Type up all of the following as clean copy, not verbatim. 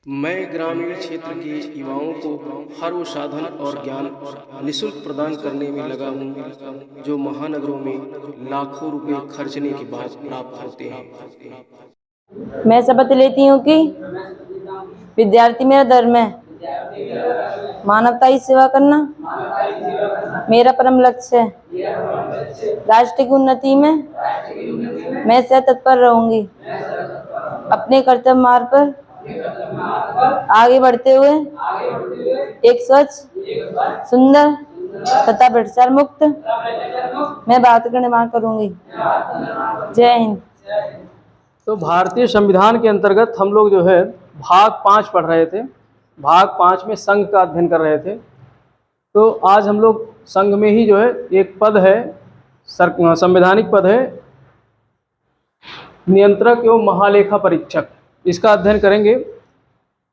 मैं ग्रामीण क्षेत्र के युवाओं को हर वो साधन और ज्ञान निःशुल्क प्रदान करने में लगा हूँ जो महानगरों में लाखों रुपए खर्चने के बाद प्राप्त होते हैं। मैं शपथ लेती हूँ कि विद्यार्थी मेरा धर्म है, मानवता की सेवा करना मेरा परम लक्ष्य है। राष्ट्र की उन्नति में मैं सदैव तत्पर रहूंगी। अपने कर्तव्य मार्ग पर आगे बढ़ते हुए एक स्वच्छ, सुंदर तथा भ्रष्टाचार मुक्त मैं भारत का निर्माण करूंगी। जय हिंद। तो भारतीय संविधान के अंतर्गत हम लोग जो है भाग 5 पढ़ रहे थे। भाग 5 में संघ का अध्ययन कर रहे थे। तो आज हम लोग संघ में ही जो है एक पद है, संवैधानिक पद है, नियंत्रक एवं महालेखा परीक्षक। इसका अध्ययन करेंगे।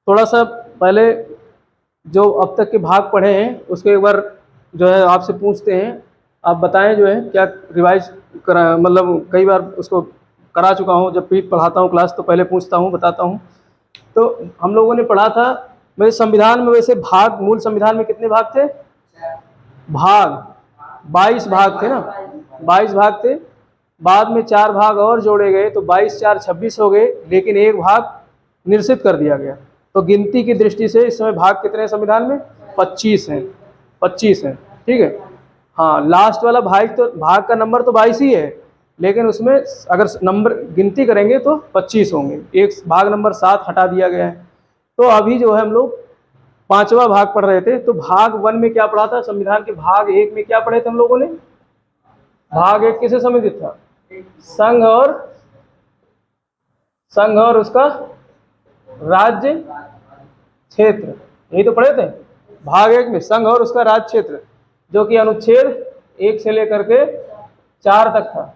थोड़ा सा पहले जो अब तक के भाग पढ़े हैं उसको एक बार जो है आपसे पूछते हैं, आप बताएं जो है क्या रिवाइज करा, मतलब कई बार उसको करा चुका हूँ। जब भी पढ़ाता हूँ क्लास तो पहले पूछता हूँ, बताता हूँ। तो हम लोगों ने पढ़ा था वैसे संविधान में, वैसे भाग मूल संविधान में कितने भाग थे? भाग 22 भाग थे ना, 22 भाग थे। बाद में 4 भाग और जोड़े गए तो 22 4 26 हो गए, लेकिन एक भाग निरसित कर दिया गया। तो गिनती की दृष्टि से इस समय भाग कितने हैं संविधान में? 25 हैं। 25 हैं, ठीक है। हाँ, लास्ट वाला भाग का नंबर तो 22 ही है, लेकिन उसमें अगर नंबर गिनती करेंगे तो 25 होंगे। एक भाग नंबर 7 हटा दिया गया है। तो अभी जो है हम लोग 5वां भाग पढ़ रहे थे। तो भाग 1 में क्या पढ़ा था? संविधान के भाग 1 में क्या पढ़े थे हम लोगों ने? भाग 1 किसे संबंधित था? संघ और उसका राज्य क्षेत्र, यही तो पढ़े थे भाग 1 में। संघ और उसका राज्य क्षेत्र, जो कि अनुच्छेद 1 से लेकर के 4 तक था।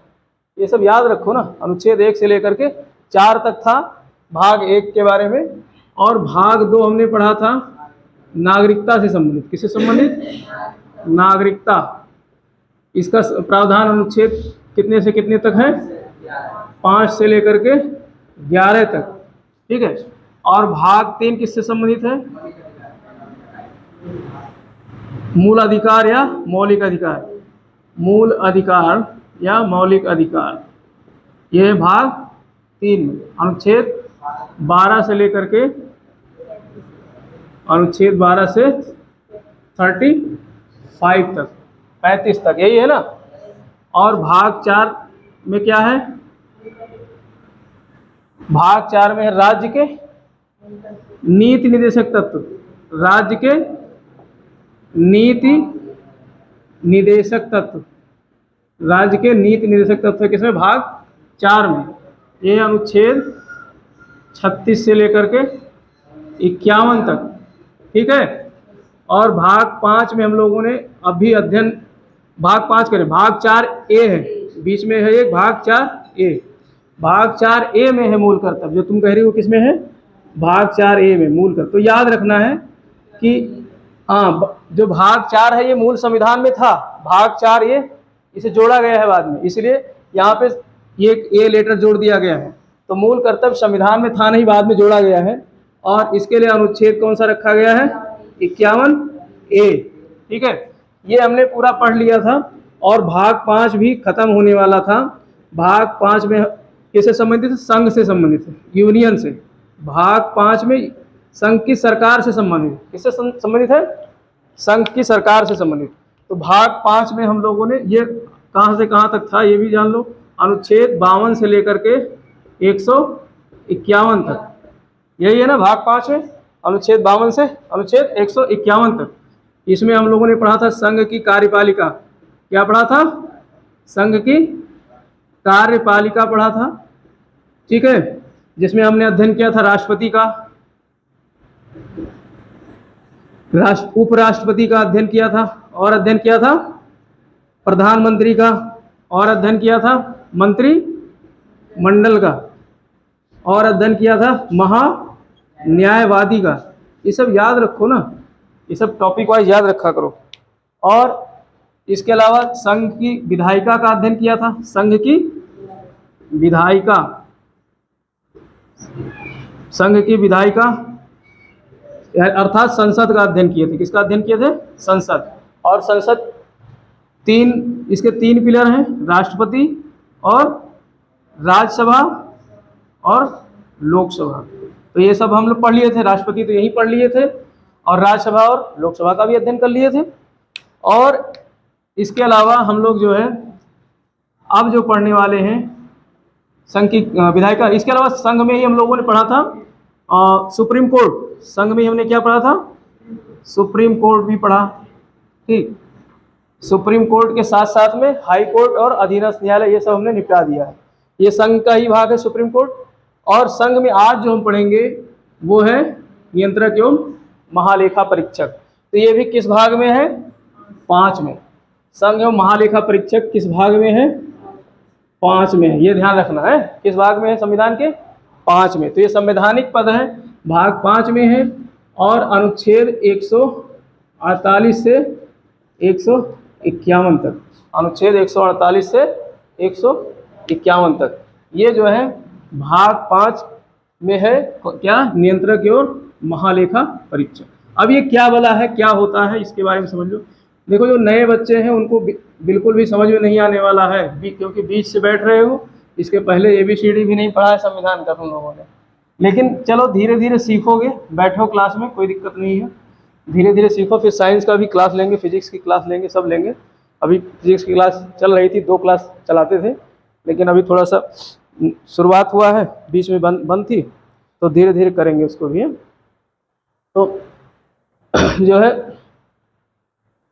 ये सब याद रखो ना, अनुच्छेद 1 से लेकर के 4 तक था भाग 1 के बारे में। और भाग 2 हमने पढ़ा था नागरिकता से संबंधित। किससे संबंधित? नागरिकता। इसका प्रावधान अनुच्छेद कितने से कितने तक है? 5 से लेकर के 11 तक, ठीक है। और भाग 3 किससे संबंधित है? मूल अधिकार या मौलिक अधिकार। मूल अधिकार या मौलिक अधिकार, यह है भाग 3 में। अनुच्छेद 12 से लेकर के अनुच्छेद 12 से 35 तक, 35 तक, यही है ना। और भाग 4 में क्या है? भाग 4 में है राज्य के नीति निर्देशक तत्व। राज्य के नीति निर्देशक तत्व, राज्य के नीति निर्देशक तत्व किसमें? भाग 4 में। ये अनुच्छेद 36 से लेकर के 51 तक, ठीक है। और भाग 5 में हम लोगों ने अभी अध्ययन, भाग 5 करें। भाग 4A है, बीच में है एक भाग 4A। भाग 4A में है मूल कर्तव्य। जो तुम कह रही हो किसमें है? भाग 4A में मूल कर्तव्य। तो याद रखना है कि हाँ, जो भाग 4 है ये मूल संविधान में था। भाग 4A इसे जोड़ा गया है बाद में, इसलिए यहाँ पे ये A लेटर जोड़ दिया गया है। तो मूल कर्तव्य संविधान में था नहीं, बाद में जोड़ा गया है। और इसके लिए अनुच्छेद कौन सा रखा गया है? 51A, ठीक है। ये हमने पूरा पढ़ लिया था। और भाग 5 भी खत्म होने वाला था। भाग 5 में किससे संबंधित है? संघ से संबंधित है, यूनियन से। भाग 5 में संघ की सरकार से संबंधित है। किससे संबंधित है? संघ की सरकार से संबंधित। तो भाग 5 में हम लोगों ने ये कहाँ से कहाँ तक था ये भी जान लो। अनुच्छेद 52 से लेकर के 151 तक, यही है ना भाग 5 में। अनुच्छेद 52 से अनुच्छेद 151 तक। इसमें हम लोगों ने पढ़ा था संघ की कार्यपालिका। क्या पढ़ा था? संघ की कार्यपालिका पढ़ा था, ठीक है। जिसमें हमने अध्ययन किया था राष्ट्रपति का, उपराष्ट्रपति का अध्ययन किया था, और अध्ययन किया था प्रधानमंत्री का, और अध्ययन किया था मंत्रिमंडल का, और अध्ययन किया था महान्यायवादी का। ये सब याद रखो ना, ये सब टॉपिक वाइज याद रखा करो। और इसके अलावा संघ की विधायिका का अध्ययन किया था। संघ की विधायिका, संघ की विधायिका अर्थात संसद का अध्ययन किए थे। किसका अध्ययन किए थे? संसद। और संसद इसके तीन पिलर हैं, राष्ट्रपति और राज्यसभा और लोकसभा। तो ये सब हम लोग पढ़ लिए थे, राष्ट्रपति तो यही पढ़ लिए थे और राज्यसभा और लोकसभा का भी अध्ययन कर लिए थे। और इसके अलावा हम लोग जो है अब जो पढ़ने वाले हैं संघ की विधायिका, इसके अलावा संघ में ही हम लोगों ने पढ़ा था सुप्रीम कोर्ट। संघ में हमने क्या पढ़ा था? सुप्रीम कोर्ट भी पढ़ा। ठीक, सुप्रीम कोर्ट के साथ साथ में हाई कोर्ट और अधीनस्थ न्यायालय ये सब हमने निपटा दिया है। ये संघ का ही भाग है सुप्रीम कोर्ट। और संघ में आज जो हम पढ़ेंगे वो है नियंत्रक एवं महालेखा परीक्षक। तो ये भी किस भाग में है? 5 में। संघ एवं महालेखा परीक्षक किस भाग में है? 5 में है। ये ध्यान रखना है, किस भाग में है? संविधान के 5 में। तो ये संवैधानिक पद है, भाग 5 में है और अनुच्छेद 148 से 151 तक, अनुच्छेद 148 से 151 तक ये जो है भाग 5 में है। क्या? नियंत्रक एवं महालेखा परीक्षक। अब ये क्या वाला है, क्या होता है, इसके बारे में समझ लो। देखो, जो नए बच्चे हैं उनको बिल्कुल भी समझ में नहीं आने वाला है, क्योंकि बीच से बैठ रहे हो। इसके पहले ABCD भी नहीं पढ़ा है संविधान का तुम लोगों ने, लेकिन चलो धीरे धीरे सीखोगे। बैठो क्लास में, कोई दिक्कत नहीं है, धीरे धीरे सीखो। फिर साइंस का भी क्लास लेंगे, फिजिक्स की क्लास लेंगे, सब लेंगे। अभी फिजिक्स की क्लास चल रही थी, 2 क्लास चलाते थे, लेकिन अभी थोड़ा सा शुरुआत हुआ है, बीच में बंद थी, तो धीरे धीरे करेंगे उसको भी। तो जो है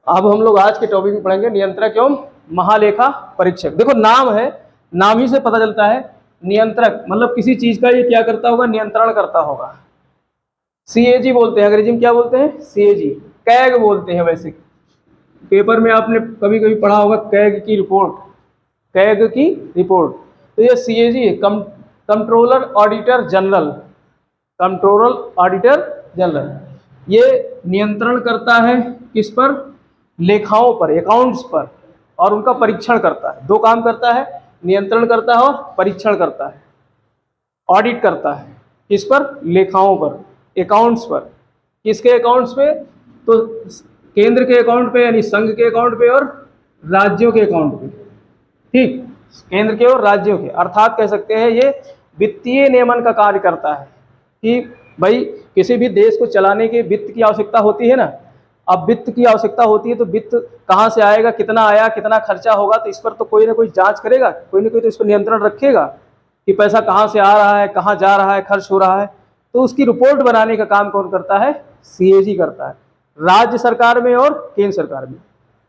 अब हम लोग आज के टॉपिक में पढ़ेंगे नियंत्रक एवं महालेखा परीक्षक। देखो, नाम है, नाम ही से पता चलता है नियंत्रक मतलब किसी चीज का ये क्या करता होगा? नियंत्रण करता होगा। CAG बोलते हैं, अंग्रेजी में क्या बोलते हैं? CAG। कैग बोलते हैं वैसे। पेपर में आपने कभी कभी पढ़ा होगा कैग की रिपोर्ट, कैग की रिपोर्ट। तो ये CAG है, controller auditor general, controller auditor general. ये नियंत्रण करता है किस पर? लेखाओं पर, अकाउंट्स पर, और उनका परीक्षण करता है। 2 काम करता है, नियंत्रण करता है और परीक्षण करता है, ऑडिट करता है। किस पर? लेखाओं पर, अकाउंट्स पर। किसके अकाउंट्स पे? तो केंद्र के अकाउंट पे, यानी संघ के अकाउंट पे और राज्यों के अकाउंट पे। ठीक, केंद्र के और राज्यों के, अर्थात कह सकते हैं ये वित्तीय नियमन का कार्य करता है कि भाई किसी भी देश को चलाने के वित्त की आवश्यकता होती है ना। अब वित्त की आवश्यकता होती है तो वित्त कहाँ से आएगा, कितना आया, कितना खर्चा होगा, तो इस पर तो कोई ना कोई जांच करेगा, कोई ना कोई तो इस पर नियंत्रण रखेगा कि पैसा कहाँ से आ रहा है, कहाँ जा रहा है, खर्च हो रहा है। तो उसकी रिपोर्ट बनाने का काम कौन करता है? CAG करता है, राज्य सरकार में और केंद्र सरकार में।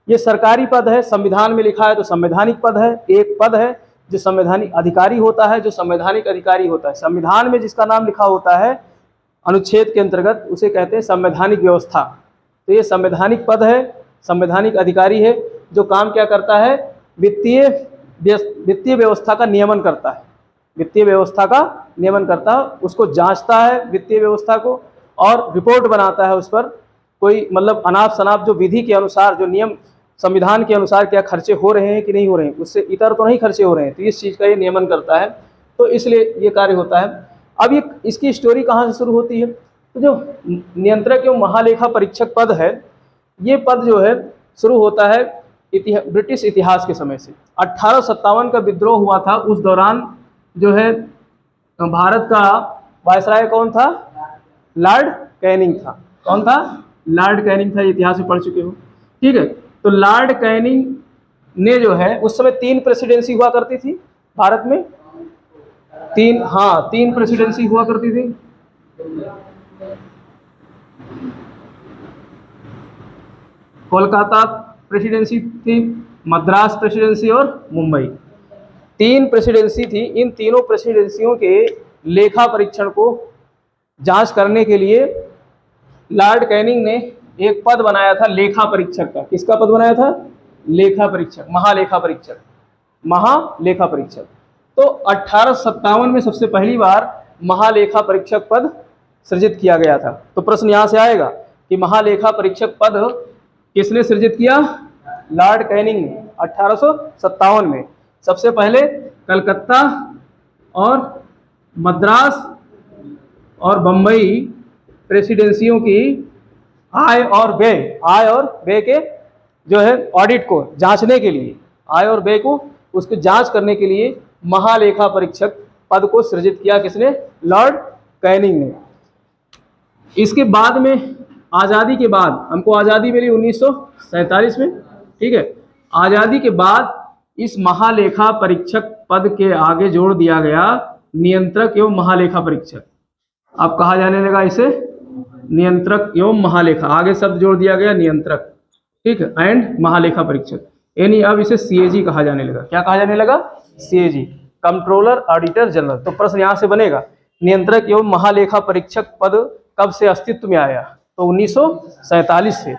ये सरकारी पद है, संविधान में लिखा है तो संवैधानिक पद है। एक पद है जो संवैधानिक अधिकारी होता है, जो संवैधानिक अधिकारी होता है, संविधान में जिसका नाम लिखा होता है अनुच्छेद के अंतर्गत, उसे कहते हैं संवैधानिक व्यवस्था। तो ये संवैधानिक पद है, संवैधानिक अधिकारी है, जो काम क्या करता है? वित्तीय व्यवस्था का नियमन करता है, वित्तीय व्यवस्था का नियमन करता है, उसको जांचता है वित्तीय व्यवस्था को और रिपोर्ट बनाता है उस पर। कोई मतलब अनाप शनाप जो विधि के अनुसार, जो नियम संविधान के अनुसार क्या खर्चे हो रहे हैं कि नहीं हो रहे हैं, उससे इतर तो नहीं खर्चे हो रहे हैं, तो इस चीज़ का ये नियमन करता है। तो इसलिए ये कार्य होता है। अब ये इसकी स्टोरी कहाँ से शुरू होती है? तो जो नियंत्रक एवं महालेखा परीक्षक पद है, ये पद जो है शुरू होता है ब्रिटिश इतिहास के समय से। 1857 का विद्रोह हुआ था, उस दौरान जो है भारत का वायसराय कौन था? लॉर्ड कैनिंग था। कौन था? लॉर्ड कैनिंग था। इतिहास में पढ़ चुके हो, ठीक है। तो लॉर्ड कैनिंग ने जो है, उस समय 3 प्रेसिडेंसी हुआ करती थी भारत में, 3 प्रेसिडेंसी हुआ करती थी। कोलकाता प्रेसिडेंसी थी, मद्रास प्रेसिडेंसी और मुंबई। 3 प्रेसिडेंसी थी। इन तीनों प्रेसिडेंसियों के लेखा परीक्षण को जांच करने के लिए लॉर्ड कैनिंग ने एक पद बनाया था लेखा परीक्षक का। किसका पद बनाया था? लेखा परीक्षक, महालेखा परीक्षक, महालेखा परीक्षक। तो 1857 में सबसे पहली बार महालेखा परीक्षक पद सृजित किया गया था। तो प्रश्न यहाँ से आएगा कि महालेखा परीक्षक पद किसने सृजित किया? लॉर्ड कैनिंग ने 1857 में। सबसे पहले कलकत्ता और मद्रास और बम्बई प्रेसिडेंसियों की आय और व्यय के जो है ऑडिट को जांचने के लिए, आय और व्यय को उसकी जांच करने के लिए महालेखा परीक्षक पद को सृजित किया किसने? लॉर्ड कैनिंग ने। इसके बाद में आज़ादी के बाद, हमको आज़ादी मिली 1947 में, ठीक है। आज़ादी के बाद इस महालेखा परीक्षक पद के आगे जोड़ दिया गया नियंत्रक एवं महालेखा परीक्षक। अब कहा जाने लगा इसे नियंत्रक एवं महालेखा, आगे शब्द जोड़ दिया गया नियंत्रक, ठीक है, एंड महालेखा परीक्षक, यानी अब इसे सीएजी कहा जाने लगा। क्या कहा जाने लगा? CAG, controller auditor general. तो प्रश्न यहाँ से बनेगा, नियंत्रक एवं महालेखा परीक्षक पद कब से अस्तित्व में आया? तो 1947 से।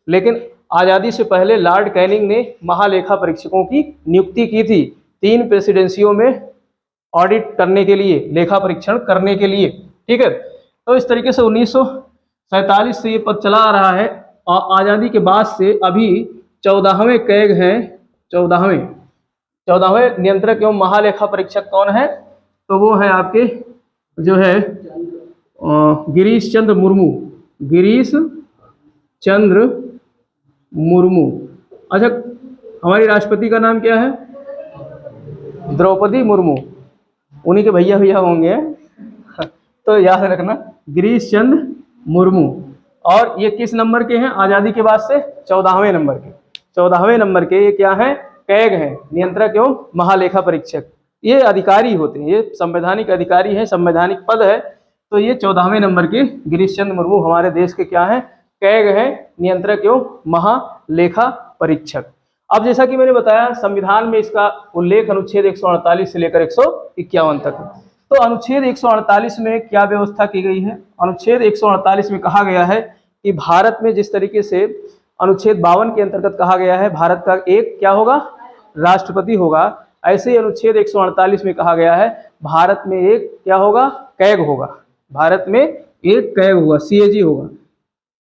लेकिन आज़ादी से पहले लॉर्ड कैनिंग ने महालेखा परीक्षकों की नियुक्ति की थी 3 प्रेसिडेंसियों में ऑडिट करने के लिए, लेखा परीक्षण करने के लिए, ठीक है। तो इस तरीके से 1947 से ये पद चला आ रहा है। आज़ादी के बाद से अभी 14वें कैग हैं, 14वें नियंत्रक एवं महालेखा परीक्षक कौन है? तो वो है आपके जो है गिरीश चंद्र मुर्मू। अच्छा, हमारी राष्ट्रपति का नाम क्या है? द्रौपदी मुर्मू, उन्हीं के भैया होंगे, तो याद रखना, गिरीश चंद्र मुर्मू। और ये किस नंबर के हैं? आज़ादी के बाद से 14वें नंबर के। 14वें नंबर के ये क्या हैं? कैग हैं, नियंत्रक एवं महालेखा परीक्षक। ये अधिकारी होते हैं, ये संवैधानिक अधिकारी हैं, संवैधानिक पद है। तो ये 14वें नंबर के गिरीश चंद्र मुर्मू हमारे देश के क्या हैं? कैग हैं, नियंत्रक एवं महालेखा परीक्षक। अब जैसा कि मैंने बताया, संविधान में इसका उल्लेख अनुच्छेद 148 से लेकर 151 तक है। तो अनुच्छेद 148 में क्या व्यवस्था की गई है? अनुच्छेद 148 में कहा गया है कि भारत में जिस तरीके से अनुच्छेद 52 के अंतर्गत कहा गया है भारत का एक क्या होगा? राष्ट्रपति होगा, ऐसे ही अनुच्छेद 148 में कहा गया है भारत में एक क्या होगा? कैग होगा। भारत में एक कैग होगा, सीएजी होगा,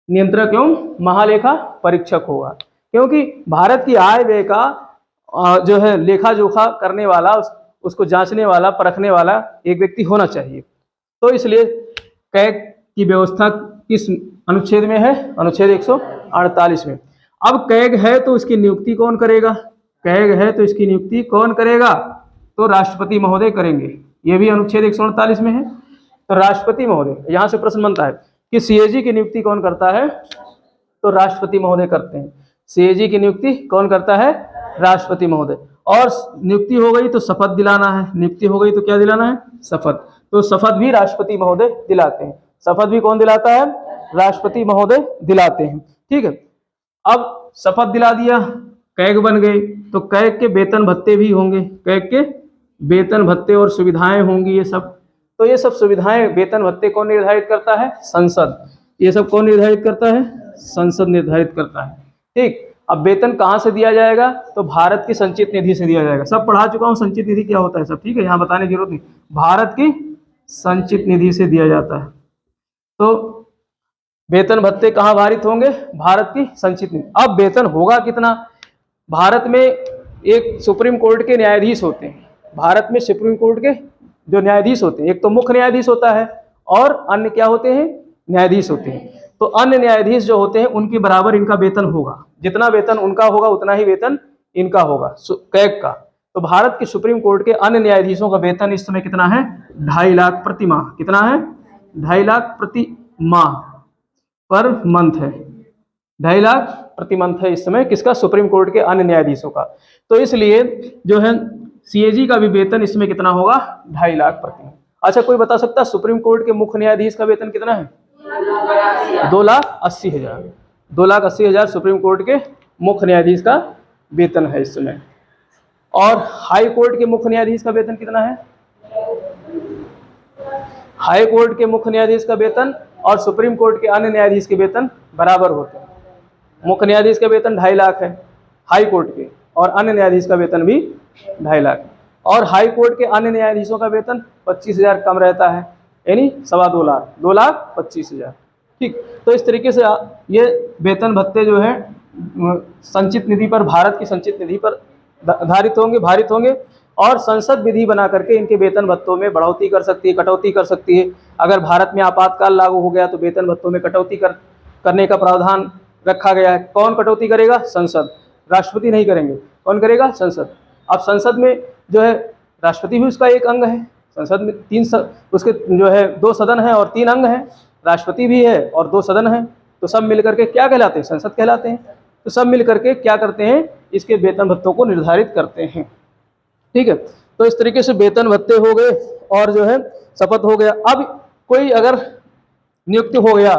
नियंत्रक एवं महालेखा परीक्षक होगा। क्योंकि भारत की आय व्यय का जो है लेखा जोखा करने वाला, उसको जांचने वाला, परखने वाला एक व्यक्ति होना चाहिए। तो इसलिए कैग की व्यवस्था किस अनुच्छेद में है? अनुच्छेद 148 में। अब कैग है तो इसकी नियुक्ति कौन करेगा? कैग है तो इसकी नियुक्ति कौन करेगा? तो राष्ट्रपति महोदय करेंगे। ये भी अनुच्छेद 148 में है। तो राष्ट्रपति महोदय, यहाँ से प्रश्न बनता है कि सीएजी की नियुक्ति कौन करता है? तो राष्ट्रपति महोदय करते हैं। सीएजी की नियुक्ति कौन करता है? राष्ट्रपति महोदय। और नियुक्ति हो गई तो शपथ दिलाना है, नियुक्ति हो गई तो क्या दिलाना है? शपथ। तो शपथ भी राष्ट्रपति महोदय दिलाते हैं। शपथ भी कौन दिलाता है? राष्ट्रपति महोदय दिलाते हैं, ठीक है। अब शपथ दिला दिया, कैग बन गए, तो कैग के वेतन भत्ते भी होंगे, कैग के वेतन भत्ते और सुविधाएं होंगी, ये सब। तो ये सब सुविधाएं, वेतन भत्ते कौन निर्धारित करता है? संसद। ये सब कौन निर्धारित करता है? संसद निर्धारित करता है, ठीक। अब वेतन कहाँ से दिया जाएगा? तो भारत की संचित निधि से दिया जाएगा। सब पढ़ा चुका हूँ संचित निधि क्या होता है सब, ठीक है, यहाँ बताने की जरूरत नहीं। भारत की संचित निधि से दिया जाता है। तो वेतन भत्ते कहाँ भारित होंगे? भारत की संचित निधि। अब वेतन होगा कितना? भारत में एक सुप्रीम कोर्ट के न्यायाधीश होते हैं। भारत में सुप्रीम कोर्ट के जो न्यायाधीश होते हैं, एक तो मुख्य न्यायाधीश होता है और अन्य क्या होते हैं? न्यायाधीश होते हैं। तो अन्य न्यायाधीश जो होते हैं उनके बराबर इनका वेतन होगा। जितना वेतन उनका होगा उतना ही वेतन इनका होगा, कैग का। तो भारत के सुप्रीम कोर्ट के अन्य न्यायाधीशों का वेतन इस समय कितना है? 2.5 लाख प्रति माह। कितना है? 2.5 लाख प्रति माह, पर मंथ है। 2.5 लाख प्रति मंथ है इस समय किसका? सुप्रीम कोर्ट के अन्य न्यायाधीशों का। तो इसलिए जो है सीएजी का भी वेतन इसमें कितना होगा? 2.5 लाख प्रति माह। अच्छा, कोई बता सकता है सुप्रीम कोर्ट के मुख्य न्यायाधीश का वेतन कितना है? 2,80,000। 2,80,000 सुप्रीम कोर्ट के मुख्य न्यायाधीश का वेतन है इस समय। और हाई कोर्ट के मुख्य न्यायाधीश का वेतन कितना है? हाई कोर्ट के मुख्य न्यायाधीश का वेतन और सुप्रीम कोर्ट के अन्य न्यायाधीश के वेतन बराबर होते हैं। मुख्य न्यायाधीश का वेतन 2.5 लाख है हाई कोर्ट के, और अन्य न्यायाधीश का वेतन भी 2.5 लाख। और हाई कोर्ट के अन्य न्यायाधीशों का वेतन 25,000 कम रहता है, यानी 2.25 लाख, 2,25,000, ठीक। तो इस तरीके से ये वेतन भत्ते जो है संचित निधि पर, भारत की संचित निधि पर भारित होंगे। और संसद विधि बना करके इनके वेतन भत्तों में बढ़ोतरी कर सकती है, कटौती कर सकती है। अगर भारत में आपातकाल लागू हो गया तो वेतन भत्तों में कटौती करने का प्रावधान रखा गया है। कौन कटौती करेगा? संसद। राष्ट्रपति नहीं करेंगे। कौन करेगा? संसद। अब संसद में जो है राष्ट्रपति भी उसका एक अंग है। संसद में उसके जो है 2 सदन हैं और 3 अंग हैं। राष्ट्रपति भी है और 2 सदन हैं, तो सब मिल करके क्या कहलाते हैं? संसद कहलाते हैं। तो सब मिल करके क्या करते हैं? इसके वेतन भत्तों को निर्धारित करते हैं। ठीक है, तो इस तरीके से वेतन भत्ते हो गए और जो है शपथ हो गया। अब कोई अगर नियुक्त हो गया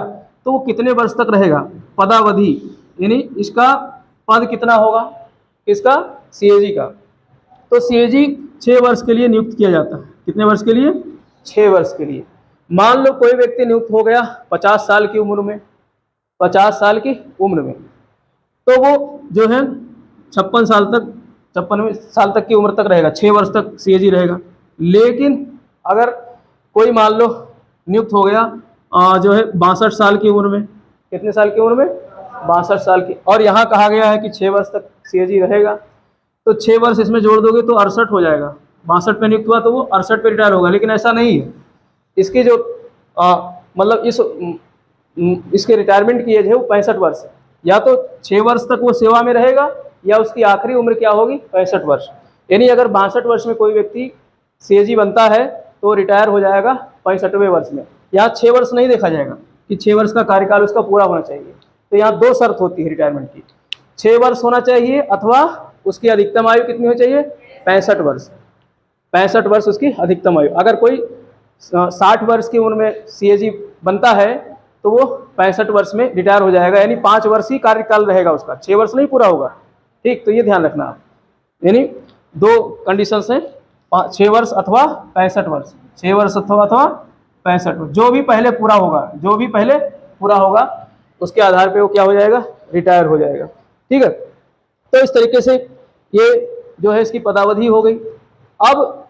तो वो कितने वर्ष तक रहेगा? पदावधि, यानी इसका पद कितना होगा? किसका? सीएजी का। तो सीएजी 6 वर्ष के लिए नियुक्त किया जाता है। कितने वर्ष के लिए? 6 वर्ष के लिए। मान लो कोई व्यक्ति नियुक्त हो गया 50 साल की उम्र में, 50 साल की उम्र में, तो वो जो है 56 साल तक की उम्र तक रहेगा, 6 वर्ष तक सीएजी रहेगा। लेकिन अगर कोई मान लो नियुक्त हो गया जो है 62 साल की उम्र में, कितने साल की उम्र में? 62 साल की, और यहाँ कहा गया है कि 6 वर्ष तक सीएजी रहेगा, तो 6 वर्ष इसमें जोड़ दोगे तो 68 हो जाएगा। 62 पे नियुक्त हुआ तो वो 68 पे रिटायर होगा। लेकिन ऐसा नहीं है, इसकी जो मतलब इसके रिटायरमेंट की एज है वो 65 वर्ष है। या तो 6 वर्ष तक वो सेवा में रहेगा या उसकी आखिरी उम्र क्या होगी? 65 वर्ष। यानी अगर 62 वर्ष में कोई व्यक्ति सीएजी बनता है तो रिटायर हो जाएगा 65वें वर्ष में। यहाँ 6 वर्ष नहीं देखा जाएगा कि 6 वर्ष का कार्यकाल उसका पूरा होना चाहिए। तो यहाँ 2 शर्त होती है रिटायरमेंट की, 6 वर्ष होना चाहिए अथवा उसकी अधिकतम आयु कितनी होनी चाहिए? 65 वर्ष। 65 वर्ष उसकी अधिकतम आयु। अगर कोई 60 वर्ष की उम्र में सीएजी बनता है तो वो 65 वर्ष में रिटायर हो जाएगा, यानी 5 वर्ष ही कार्यकाल रहेगा उसका, 6 वर्ष नहीं पूरा होगा। ठीक, तो ये ध्यान रखना आप। यानी 2 कंडीशंस हैं, 6 वर्ष अथवा 65 वर्ष, 6 वर्ष अथवा 65 वर्ष। जो भी पहले पूरा होगा उसके आधार पे वो क्या हो जाएगा? रिटायर हो जाएगा। ठीक है, तो इस तरीके से ये जो है इसकी पदावधि हो गई। अब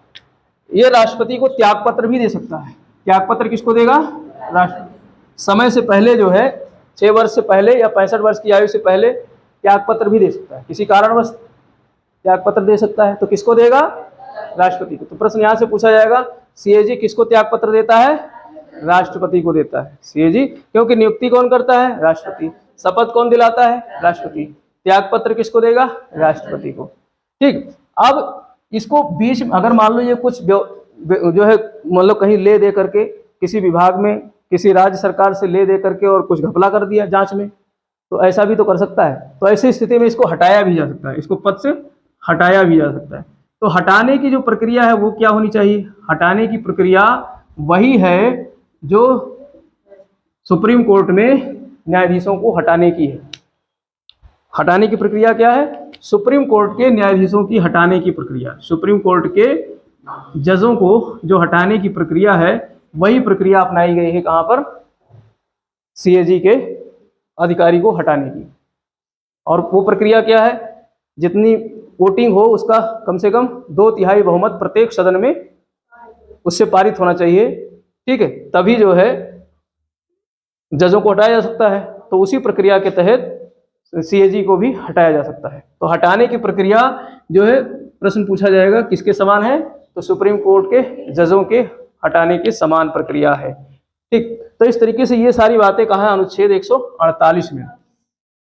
ये राष्ट्रपति को त्याग पत्र भी दे सकता है। त्याग पत्र किसको देगा? राष्ट्रपति। समय से पहले जो है 6 वर्ष से पहले या 65 वर्ष की आयु से पहले त्याग पत्र भी दे सकता है, किसी कारणवश त्याग पत्र दे सकता है। तो किसको देगा? राष्ट्रपति को। तो प्रश्न यहाँ से पूछा जाएगा, सीएजी किसको त्याग पत्र देता है? राष्ट्रपति को देता है सीएजी, क्योंकि नियुक्ति कौन करता है? राष्ट्रपति। शपथ कौन दिलाता है? राष्ट्रपति। त्याग पत्र किसको देगा? राष्ट्रपति को। ठीक, अब इसको बीच में अगर मान लो ये कुछ जो है मतलब कहीं ले दे करके किसी विभाग में, किसी राज्य सरकार से ले दे करके और कुछ घपला कर दिया जांच में, तो ऐसा भी तो कर सकता है। तो ऐसी स्थिति में इसको हटाया भी जा सकता है, इसको पद से हटाया भी जा सकता है। तो हटाने की जो प्रक्रिया है वो क्या होनी चाहिए? हटाने की प्रक्रिया वही है जो सुप्रीम कोर्ट में न्यायाधीशों को हटाने की है। हटाने की प्रक्रिया क्या है? सुप्रीम कोर्ट के न्यायाधीशों की हटाने की प्रक्रिया, सुप्रीम कोर्ट के जजों को जो हटाने की प्रक्रिया है वही प्रक्रिया अपनाई गई है। कहाँ पर? सीएजी के अधिकारी को हटाने की। और वो प्रक्रिया क्या है? जितनी वोटिंग हो उसका कम से कम 2/3 बहुमत प्रत्येक सदन में उससे पारित होना चाहिए। ठीक है, तभी जो है जजों को हटाया जा सकता है। तो उसी प्रक्रिया के तहत सीएजी को भी हटाया जा सकता है। तो हटाने की प्रक्रिया जो है प्रश्न पूछा जाएगा किसके समान है? तो सुप्रीम कोर्ट के जजों के हटाने की समान प्रक्रिया है। ठीक, तो इस तरीके से ये सारी बातें कहाँ है? अनुच्छेद 148 में।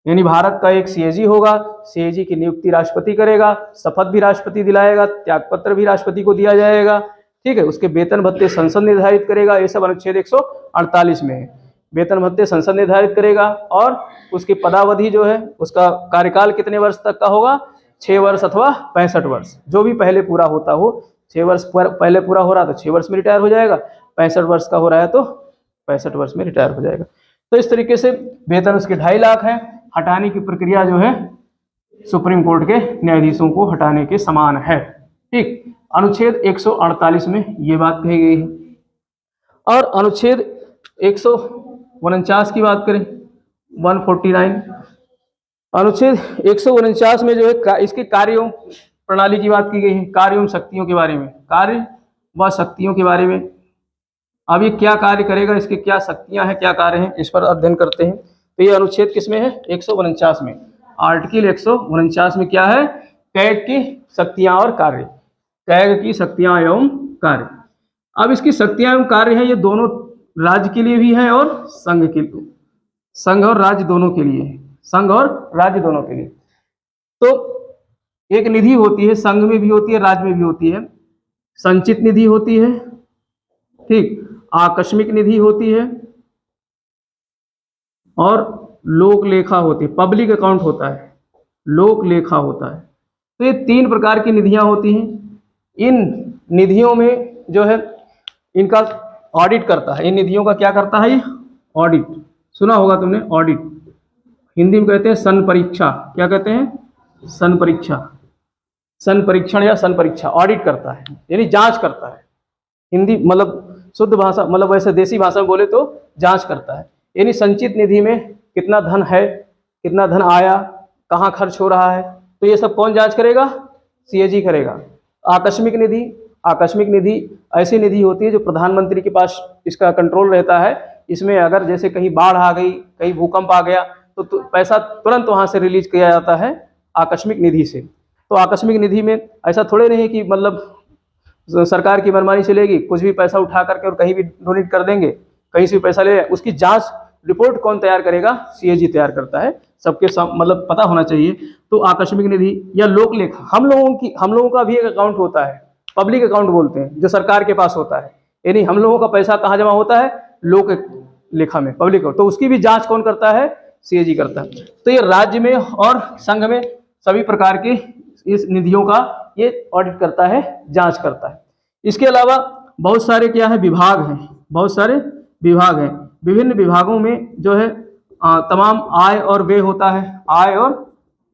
यानी भारत का एक सीएजी होगा, सीएजी की नियुक्ति राष्ट्रपति करेगा, शपथ भी राष्ट्रपति दिलाएगा, त्याग पत्र भी राष्ट्रपति को दिया जाएगा। ठीक है, उसके वेतन भत्ते संसद निर्धारित करेगा। ये सब अनुच्छेद 148 में है। वेतन भत्ते संसद निर्धारित करेगा और उसकी पदावधि जो है उसका कार्यकाल कितने वर्ष तक का होगा? 6 वर्ष अथवा 65 वर्ष, जो भी पहले पूरा होता हो। 6 वर्ष पहले पूरा हो रहा तो 6 वर्ष में रिटायर हो जाएगा, 65 वर्ष का हो रहा है तो 65 वर्ष में रिटायर हो जाएगा। तो इस तरीके से वेतन उसके 2.5 लाख है। हटाने की प्रक्रिया जो है सुप्रीम कोर्ट के न्यायाधीशों को हटाने के समान है। ठीक, अनुच्छेद 148 में ये बात कही गई है। और अनुच्छेद 149 की बात करें, 149 अनुच्छेद 149 में जो है इसके कार्यों प्रणाली की बात की गई है, कार्य एवं शक्तियों के बारे में, कार्य व शक्तियों के बारे में। अब ये क्या कार्य करेगा, इसके क्या शक्तियां हैं, क्या कार्य हैं, इस पर अध्ययन करते हैं। तो ये अनुच्छेद किसमें है? 149 में। आर्टिकल 149 में क्या है? कैग की शक्तियां और कार्य। टैग की शक्तियां एवं कार्य। अब इसकी शक्तियां एवं कार्य हैं, ये दोनों राज्य के लिए भी हैं और संघ के लिए, संघ और राज्य दोनों के लिए, संघ और राज्य दोनों के लिए। तो एक निधि होती है, संघ में भी होती है, राज्य में भी होती है। संचित निधि होती है, ठीक, आकस्मिक निधि होती है और लोक लेखा होती है, पब्लिक अकाउंट होता है, लोक लेखा होता है। तो ये 3 प्रकार की निधियां होती हैं। इन निधियों में जो है इनका ऑडिट करता है, इन निधियों का क्या करता है, ये ऑडिट, सुना होगा तुमने ऑडिट, हिंदी में कहते हैं सन परीक्षा। क्या कहते हैं, सन परीक्षा, सन परीक्षण या सन परीक्षा, ऑडिट करता है यानी जांच करता है। हिंदी मतलब शुद्ध भाषा, मतलब वैसे देसी भाषा में बोले तो जांच करता है। यानी संचित निधि में कितना धन है, कितना धन आया, कहाँ खर्च हो रहा है, तो ये सब कौन जांच करेगा, सीएजी करेगा। आकस्मिक निधि, आकस्मिक निधि ऐसी निधि होती है जो प्रधानमंत्री के पास इसका कंट्रोल रहता है। इसमें अगर जैसे कहीं बाढ़ आ गई, कहीं भूकंप आ गया, तो पैसा तुरंत वहां से रिलीज किया जाता है आकस्मिक निधि से। तो आकस्मिक निधि में ऐसा थोड़े नहीं कि मतलब सरकार की मनमानी चलेगी, कुछ भी पैसा उठा करके और कहीं भी डोनेट कर देंगे, कहीं से भी पैसा ले, उसकी जांच रिपोर्ट कौन तैयार करेगा, सीएजी तैयार करता है। सबके मतलब पता होना चाहिए। तो आकस्मिक निधि या लोक लेखा, हम लोगों का भी एक अकाउंट होता है, पब्लिक अकाउंट बोलते हैं, जो सरकार के पास होता है। यानी हम लोगों का पैसा कहाँ जमा होता है, लोक लेखा में, पब्लिक, तो उसकी भी जांच कौन करता है, सीएजी करता है। तो ये राज्य में और संघ में सभी प्रकार के इस निधियों का ये ऑडिट करता है, जांच करता है। इसके अलावा बहुत सारे क्या है, विभाग हैं, बहुत सारे विभाग हैं। विभिन्न विभागों में जो है तमाम आय और व्यय होता है, आय और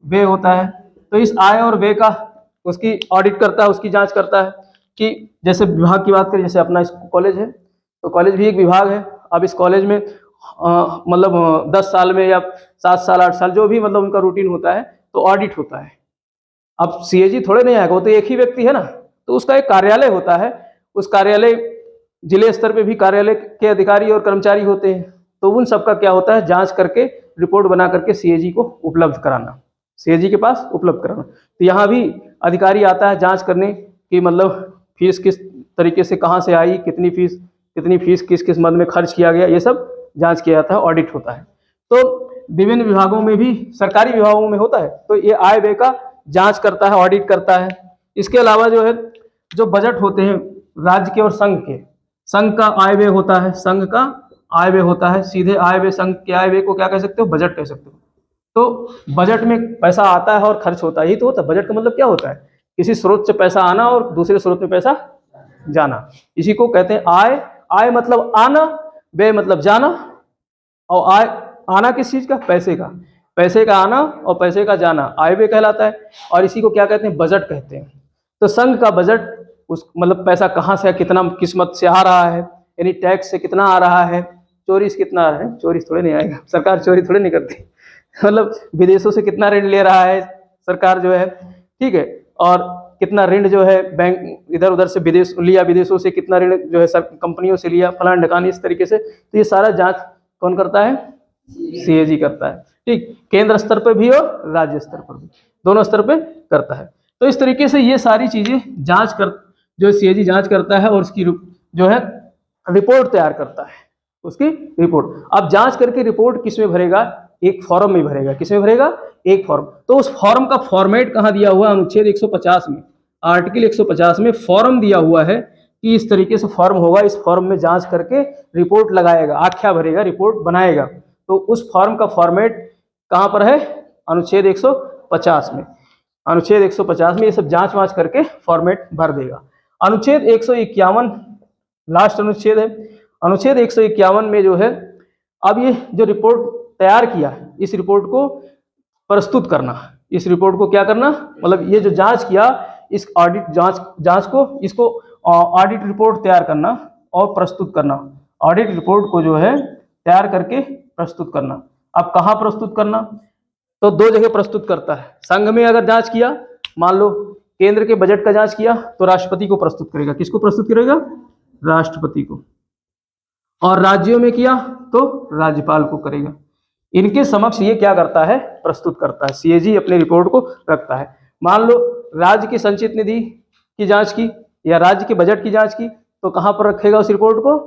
व्यय होता है। तो इस आय और व्यय का उसकी ऑडिट करता है, उसकी जांच करता है। कि जैसे विभाग की बात करें, जैसे अपना कॉलेज है, तो कॉलेज भी एक विभाग है। अब इस कॉलेज में मतलब 10 साल में या 7 साल 8 साल जो भी मतलब उनका रूटीन होता है, तो ऑडिट होता है। अब सीएजी थोड़े नहीं आएगा, वो तो एक ही व्यक्ति है ना, तो उसका एक कार्यालय होता है। उस कार्यालय, जिले स्तर पे भी कार्यालय के अधिकारी और कर्मचारी होते हैं, तो उन सबका क्या होता है, जांच करके रिपोर्ट बना करके सीएजी को उपलब्ध कराना, सीएजी के पास उपलब्ध कराना। तो यहाँ भी अधिकारी आता है जांच करने की, मतलब फीस किस तरीके से कहाँ से आई, कितनी फीस किस किस मद में खर्च किया गया, ये सब जांच किया जाता है, ऑडिट होता है। तो विभिन्न विभागों में भी, सरकारी विभागों में होता है, तो ये आय व्यय का जांच करता है, ऑडिट करता है। इसके अलावा जो है, जो बजट होते हैं राज्य के और संघ के, संघ का आय व्यय होता है, संघ का आय व्यय होता है, सीधे आय व्यय, संघ के आय व्यय को क्या कह सकते हो, बजट कह सकते हो। तो बजट में पैसा आता है और खर्च होता है, यही तो होता है। बजट का मतलब क्या होता है, किसी स्रोत से पैसा आना और दूसरे स्रोत में पैसा जाना, इसी को कहते हैं आय। आय मतलब आना, व्यय मतलब जाना, और आय, आना किस चीज का, पैसे का, पैसे का आना और पैसे का जाना आय व्यय कहलाता है। और इसी को क्या कहते हैं, बजट कहते हैं। तो संघ का बजट, उस मतलब पैसा कहाँ से, कितना किस्मत से आ रहा है, यानी टैक्स से कितना आ रहा है, चोरी से कितना आ रहा है, चोरी थोड़े नहीं आएगा, सरकार चोरी थोड़े नहीं करती मतलब विदेशों से कितना ऋण ले रहा है सरकार जो है, ठीक है, और कितना ऋण जो है बैंक इधर उधर से विदेश लिया, विदेशों से कितना ऋण जो है कंपनियों से लिया, फलान ढकानी, इस तरीके से। तो ये सारा जांच कौन करता है, सीएजी करता है, ठीक, केंद्र स्तर पर भी और राज्य स्तर पर भी, दोनों स्तर पे करता है। तो इस तरीके से ये सारी चीजें जांच कर, जो सीएजी जांच करता है और उसकी जो है रिपोर्ट तैयार करता है, उसकी रिपोर्ट। अब जांच करके रिपोर्ट किस में भरेगा, एक फॉर्म में भरेगा। किस में भरेगा, एक फॉर्म। तो उस फॉर्म का फॉर्मेट कहाँ दिया हुआ है, अनुच्छेद 150 में, आर्टिकल 150 में फॉर्म दिया हुआ है कि इस तरीके से फॉर्म होगा, इस फॉर्म में जांच करके रिपोर्ट लगाएगा, आख्या भरेगा, रिपोर्ट बनाएगा। तो उस फॉर्म का फॉर्मेट कहाँ पर है, अनुच्छेद 150 में। अनुच्छेद 150 में ये सब जांच वाँच करके फॉर्मेट भर देगा। अनुच्छेद 151 लास्ट अनुच्छेद है। अनुच्छेद 151 में जो है, अब ये जो रिपोर्ट तैयार किया, इस रिपोर्ट को प्रस्तुत करना, इस रिपोर्ट को क्या करना, मतलब ये जो जांच किया, इस ऑडिट जांच को, इसको ऑडिट रिपोर्ट तैयार करना और प्रस्तुत करना। ऑडिट रिपोर्ट को जो है तैयार करके प्रस्तुत करना। अब कहाँ प्रस्तुत करना, तो 2 जगह प्रस्तुत करता है। संघ में अगर जांच किया, मान लो केंद्र के बजट का जांच किया, तो राष्ट्रपति को प्रस्तुत करेगा। किसको प्रस्तुत करेगा, राष्ट्रपति को। और राज्यों में किया तो राज्यपाल को करेगा। इनके समक्ष ये क्या करता है, प्रस्तुत करता है। सीएजी अपनी रिपोर्ट को रखता है। मान लो राज्य की संचित निधि की जांच की या राज्य के बजट की जांच की तो कहाँ पर रखेगा उस रिपोर्ट को?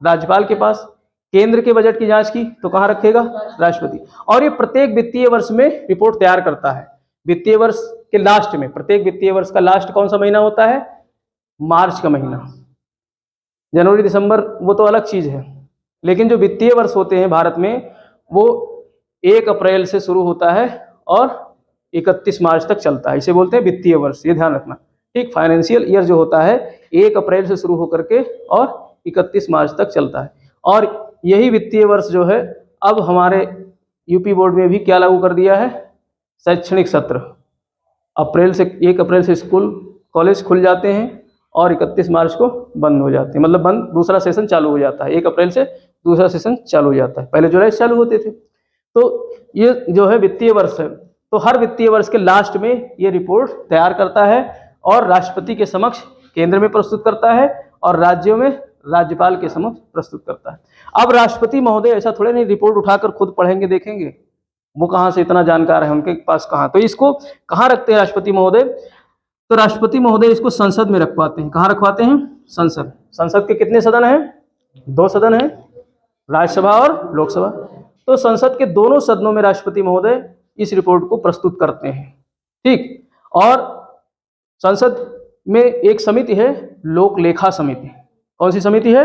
राज्यपाल के पास। केंद्र के बजट की जांच की तो कहाँ रखेगा? राष्ट्रपति। और ये प्रत्येक वित्तीय वर्ष में रिपोर्ट तैयार करता है। वित्तीय वर्ष के लास्ट में, प्रत्येक वित्तीय वर्ष का लास्ट कौन सा महीना होता है? मार्च का महीना। जनवरी दिसंबर वो तो अलग चीज है, लेकिन जो वित्तीय वर्ष होते हैं भारत में वो 1 अप्रैल से शुरू होता है और 31 मार्च तक चलता है। इसे बोलते हैं वित्तीय वर्ष, ये ध्यान रखना। ठीक, फाइनेंशियल ईयर जो होता है 1 अप्रैल से शुरू होकर के और 31 मार्च तक चलता है। और यही वित्तीय वर्ष जो है अब हमारे यूपी बोर्ड में भी क्या लागू कर दिया है? शैक्षणिक सत्र। 1 अप्रैल से स्कूल कॉलेज खुल जाते हैं और 31 मार्च को बंद हो जाते हैं, मतलब बंद, दूसरा सेशन चालू हो जाता है। 1 अप्रैल से दूसरा सेशन चालू हो जाता है, पहले जुलाई से चालू होते थे। तो ये जो है वित्तीय वर्ष है, तो हर वित्तीय वर्ष के लास्ट में ये रिपोर्ट तैयार करता है और राष्ट्रपति के समक्ष केंद्र में प्रस्तुत करता है और राज्यों में राज्यपाल के समक्ष प्रस्तुत करता है। अब राष्ट्रपति महोदय ऐसा थोड़े नहीं रिपोर्ट उठाकर खुद पढ़ेंगे देखेंगे, वो कहाँ से इतना जानकार है, उनके पास कहाँ। तो इसको कहाँ रखते हैं राष्ट्रपति महोदय? तो राष्ट्रपति महोदय इसको संसद में रखवाते हैं। कहाँ रखवाते हैं? संसद। संसद के कितने सदन हैं? 2 सदन हैं, राज्यसभा और लोकसभा। तो संसद के दोनों सदनों में राष्ट्रपति महोदय इस रिपोर्ट को प्रस्तुत करते हैं। ठीक, और संसद में एक समिति है लोक लेखा समिति। कौन सी समिति है?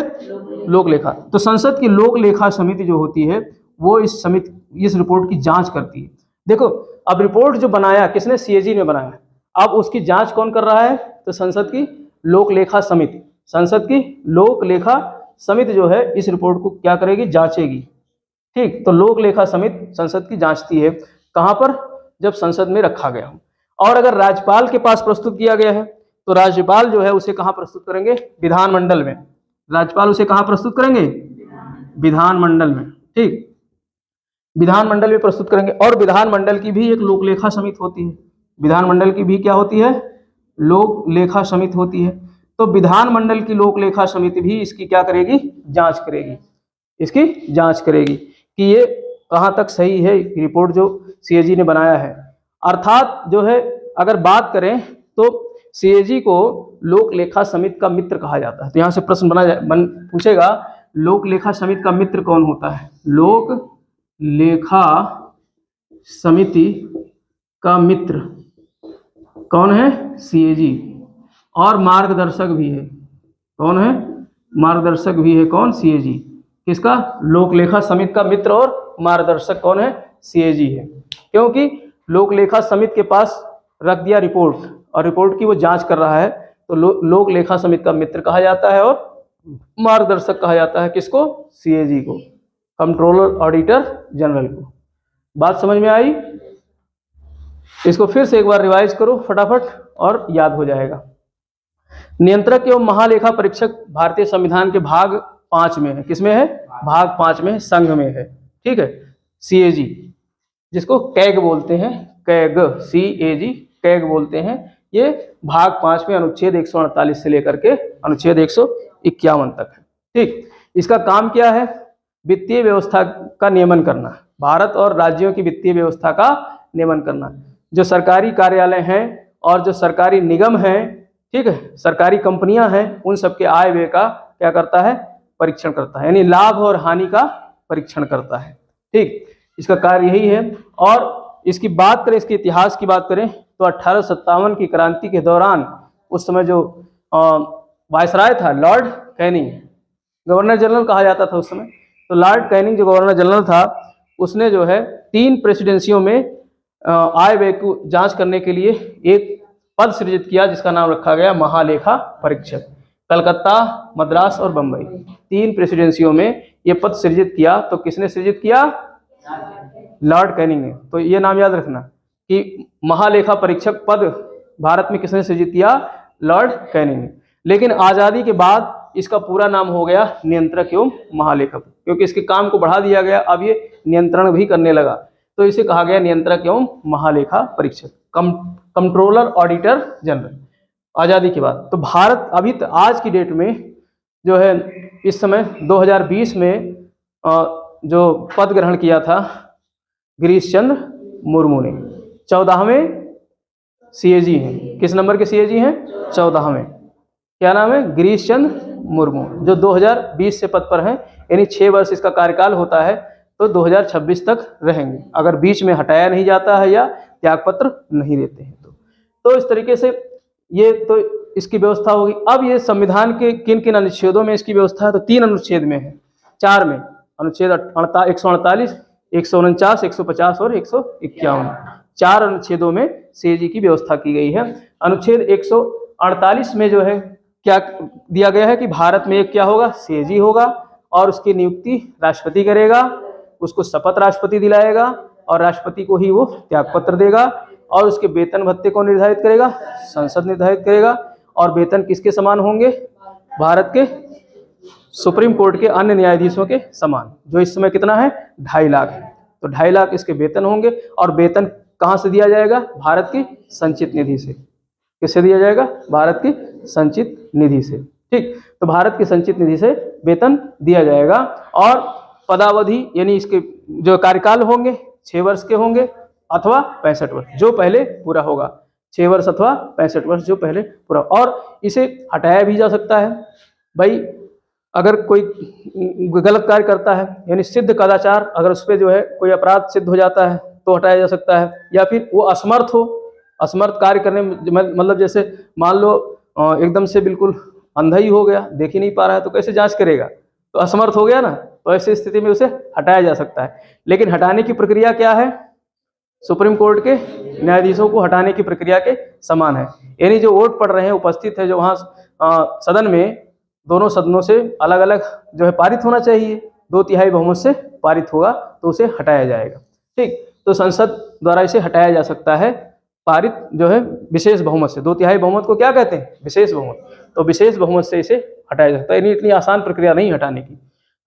लोक लेखा। तो संसद की लोक लेखा समिति जो होती है वो इस रिपोर्ट की जांच करती है। देखो, अब रिपोर्ट जो बनाया किसने? सीएजी ने बनाया। अब उसकी जांच कौन कर रहा है? तो संसद की लोक लेखा समिति। संसद की लोक लेखा समिति जो है इस रिपोर्ट को क्या करेगी? जांचेगी। ठीक, तो लोक लेखा समिति संसद की जांचती है। कहां पर? जब संसद में रखा गया हो। और अगर राज्यपाल के पास प्रस्तुत किया गया है तो राज्यपाल जो है उसे कहां प्रस्तुत करेंगे? विधानमंडल में। राज्यपाल उसे कहां प्रस्तुत करेंगे? विधानमंडल में। ठीक, विधानमंडल में प्रस्तुत करेंगे। और विधानमंडल की भी एक लोक लेखा समिति होती है। विधानमंडल की भी क्या होती है? लोक लेखा समिति होती है। तो विधानमंडल की लोक लेखा समिति भी इसकी क्या करेगी? जांच करेगी। इसकी जांच करेगी कि ये कहाँ तक सही है रिपोर्ट जो सीएजी ने बनाया है। अर्थात जो है अगर बात करें तो सीएजी को लोक लेखा समिति का मित्र कहा जाता है। तो यहाँ से प्रश्न पूछेगा लोक लेखा समिति का मित्र कौन होता है? लोक लेखा समिति का मित्र कौन है? सीएजी। और मार्गदर्शक भी है। कौन है? मार्गदर्शक भी है। कौन? सीएजी। किसका? लोक लेखा समिति का मित्र और मार्गदर्शक कौन है? सीएजी है। क्योंकि लोक लेखा समिति के पास रख दिया रिपोर्ट और रिपोर्ट की वो जांच कर रहा है, तो लोक लेखा समिति का मित्र कहा जाता है और मार्गदर्शक कहा जाता है किसको? सीएजी को, कंट्रोलर ऑडिटर जनरल को। बात समझ में आई? इसको फिर से एक बार रिवाइज करो फटाफट और याद हो जाएगा। नियंत्रक एवं महालेखा परीक्षक भारतीय संविधान के भाग 5 में है। किसमें है? भाग 5 में है, संघ में है। ठीक है, सीएजी जिसको कैग बोलते हैं, कैग, सीएजी कैग बोलते हैं। ये भाग 5 में अनुच्छेद 148 से लेकर के अनुच्छेद 151 तक है। ठीक, इसका काम क्या है? वित्तीय व्यवस्था का नियमन करना, भारत और राज्यों की वित्तीय व्यवस्था का नियमन करना। जो सरकारी कार्यालय हैं और जो सरकारी निगम हैं, ठीक है, सरकारी कंपनियां हैं, उन सबके आय व्यय का क्या करता है? परीक्षण करता है, यानी लाभ और हानि का परीक्षण करता है। ठीक, इसका कार्य यही है। और इसकी बात करें, इसके इतिहास की बात करें तो 1857 की क्रांति के दौरान उस समय जो वायसराय था लॉर्ड कैनिंग, गवर्नर जनरल कहा जाता था उस समय, तो लॉर्ड कैनिंग जो गवर्नर जनरल था उसने जो है 3 प्रेसिडेंसियों में आय व्यय को जांच करने के लिए एक पद सृजित किया जिसका नाम रखा गया महालेखा परीक्षक। कलकत्ता, मद्रास और बंबई, 3 प्रेसिडेंसियों में ये पद सृजित किया। तो किसने सृजित किया? लॉर्ड कैनिंग ने। तो ये नाम याद रखना कि महालेखा परीक्षक पद भारत में किसने सृजित किया? लॉर्ड कैनिंग ने। लेकिन आज़ादी के बाद इसका पूरा नाम हो गया नियंत्रक एवं महालेखक, क्योंकि इसके काम को बढ़ा दिया गया, अब ये नियंत्रण भी करने लगा, तो इसे कहा गया नियंत्रक एवं महालेखा परीक्षक, कंट्रोलर ऑडिटर जनरल, आज़ादी के बाद। तो भारत अभी आज की डेट में जो है इस समय 2020 में जो पद ग्रहण किया था गिरीश चंद्र मुर्मू ने, 14वें सीएजी हैं। किस नंबर के सीएजी हैं? 14वें। क्या नाम है? गिरीश चंद्र मुर्मू, जो 2020 से पद पर हैं, यानी 6 वर्ष इसका कार्यकाल होता है, तो 2026 तक रहेंगे अगर बीच में हटाया नहीं जाता है या त्यागपत्र नहीं देते हैं तो इस तरीके से ये तो इसकी व्यवस्था होगी। अब ये संविधान के किन किन अनुच्छेदों में इसकी व्यवस्था है? तो 3 अनुच्छेद में है, 4 में, अनुच्छेद 148, 149, 150 और 151, 4 अनुच्छेदों में सीएजी की व्यवस्था की गई है। अनुच्छेद 148 में जो है क्या दिया गया है कि भारत में एक क्या होगा? सीएजी होगा और उसकी नियुक्ति राष्ट्रपति करेगा, उसको शपथ राष्ट्रपति दिलाएगा और राष्ट्रपति को ही वो त्यागपत्र देगा और उसके वेतन भत्ते को निर्धारित करेगा, संसद निर्धारित करेगा। और वेतन किसके समान होंगे? भारत के सुप्रीम कोर्ट के अन्य न्यायाधीशों के समान, जो इस समय कितना है? 2.5 लाख है। तो 2.5 लाख इसके वेतन होंगे और वेतन कहाँ से दिया जाएगा? भारत की संचित निधि से। किससे दिया जाएगा? भारत की संचित निधि से। ठीक, तो भारत की संचित निधि से वेतन दिया जाएगा और पदावधि यानी इसके जो कार्यकाल होंगे 6 वर्ष के होंगे अथवा 65 वर्ष, जो पहले पूरा होगा। 6 वर्ष अथवा 65 वर्ष, जो पहले पूरा। और इसे हटाया भी जा सकता है। भाई अगर कोई गलत कार्य करता है, यानी सिद्ध कदाचार, अगर उस पर जो है कोई अपराध सिद्ध हो जाता है तो हटाया जा सकता है। या फिर वो असमर्थ हो, असमर्थ कार्य करने में, मतलब जैसे मान लो एकदम से बिल्कुल अंधा ही हो गया, देख ही नहीं पा रहा है, तो कैसे जांच करेगा? तो असमर्थ हो गया ना, तो ऐसी स्थिति में उसे हटाया जा सकता है। लेकिन हटाने की प्रक्रिया क्या है? सुप्रीम कोर्ट के न्यायाधीशों को हटाने की प्रक्रिया के समान है। यानी जो वोट पड़ रहे हैं, उपस्थित है, जो वहाँ सदन में, दोनों सदनों से अलग अलग जो है पारित होना चाहिए, 2/3 बहुमत से पारित होगा तो उसे हटाया जाएगा। ठीक, तो संसद द्वारा इसे हटाया जा सकता है, पारित जो है विशेष बहुमत से। 2/3 बहुमत को क्या कहते हैं? विशेष बहुमत। तो विशेष बहुमत से इसे हटाया जा सकता है, यानी इतनी आसान प्रक्रिया नहीं हटाने की।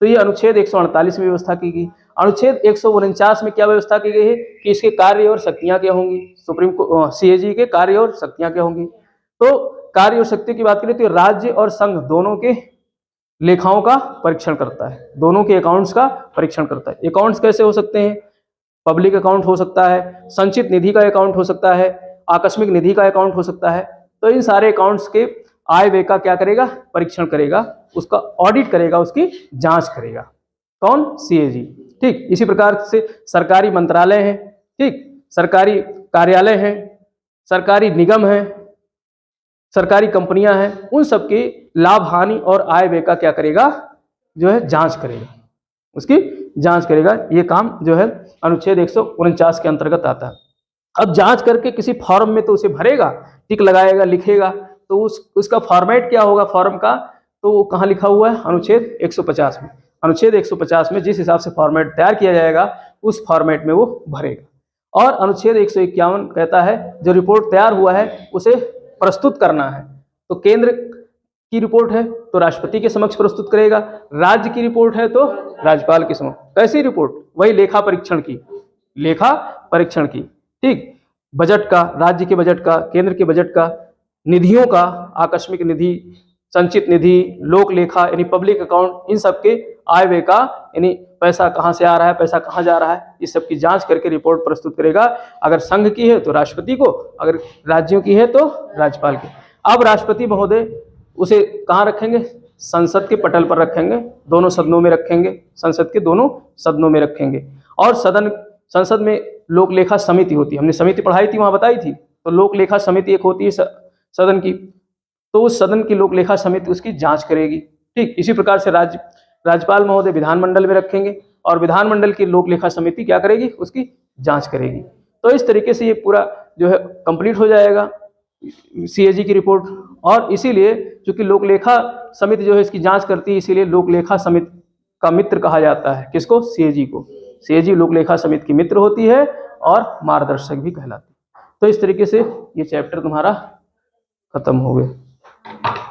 तो ये अनुच्छेद 148 में व्यवस्था की गई। अनुच्छेद 149 में क्या व्यवस्था की गई है कि इसके कार्य और शक्तियां क्या होंगी? सीएजी के कार्य और शक्तियां क्या होंगी? तो कार्य और शक्ति की बात करें तो राज्य और संघ दोनों के लेखाओं का परीक्षण करता है, दोनों के अकाउंट्स का परीक्षण करता है। अकाउंट्स कैसे हो सकते हैं? पब्लिक अकाउंट हो सकता है, संचित निधि का अकाउंट हो सकता है, आकस्मिक निधि का अकाउंट हो सकता है। तो इन सारे अकाउंट्स के आय व्यय का क्या करेगा? परीक्षण करेगा, उसका ऑडिट करेगा, उसकी जांच करेगा। कौन? सीएजी। ठीक, इसी प्रकार से सरकारी मंत्रालय हैं, ठीक, सरकारी कार्यालय हैं, सरकारी निगम हैं, सरकारी कंपनियां हैं, उन सबकी लाभ हानि और आय व्यय का क्या करेगा? जो है जांच करेगा, उसकी जांच करेगा। ये काम जो है अनुच्छेद 149 के अंतर्गत आता है। अब जांच करके किसी फॉर्म में तो उसे भरेगा, टिक लगाएगा, लिखेगा, तो उसका फॉर्मेट क्या होगा फॉर्म का? तो वो कहाँ लिखा हुआ है? अनुच्छेद 150 में। अनुच्छेद 150 में जिस हिसाब से फॉर्मेट तैयार किया जाएगा उस फॉर्मेट में वो भरेगा। और अनुच्छेद 151 कहता है जो रिपोर्ट तैयार हुआ है उसे प्रस्तुत करना है। तो केंद्र की रिपोर्ट है तो राष्ट्रपति के समक्ष प्रस्तुत करेगा, राज्य की रिपोर्ट है तो राज्यपाल के समक्ष। कैसी रिपोर्ट? वही लेखा परीक्षण की, लेखा परीक्षण की। ठीक, बजट का, राज्य के बजट का, केंद्र के बजट का, निधियों का, आकस्मिक निधि, संचित निधि, लोक लेखा यानी पब्लिक अकाउंट, इन सब के आय व्यय का, यानी पैसा कहाँ से आ रहा है, पैसा कहाँ जा रहा है, इस सब की जांच करके रिपोर्ट प्रस्तुत करेगा। अगर संघ की है तो राष्ट्रपति को, अगर राज्यों की है तो राज्यपाल के। अब राष्ट्रपति महोदय उसे कहाँ रखेंगे? संसद के पटल पर रखेंगे, दोनों सदनों में रखेंगे, संसद के दोनों सदनों में रखेंगे। और संसद में लोक लेखा समिति होती है, हमने समिति पढ़ाई थी, वहां बताई थी। तो लोक लेखा समिति एक होती है सदन की, तो उस सदन की लोक लेखा समिति उसकी जांच करेगी। ठीक, इसी प्रकार से राज्यपाल महोदय विधानमंडल में रखेंगे और विधानमंडल की लोक लेखा समिति क्या करेगी? उसकी जांच करेगी। तो इस तरीके से ये पूरा जो है कंप्लीट हो जाएगा सीएजी की रिपोर्ट। और इसीलिए चूंकि लोक लेखा समिति जो है इसकी जांच करती है, इसीलिए लोक लेखा समिति का मित्र कहा जाता है। किसको? सीएजी को। सीएजी लोक लेखा समिति की मित्र होती है और मार्गदर्शक भी कहलाती है। तो इस तरीके से ये चैप्टर तुम्हारा खत्म हो गया।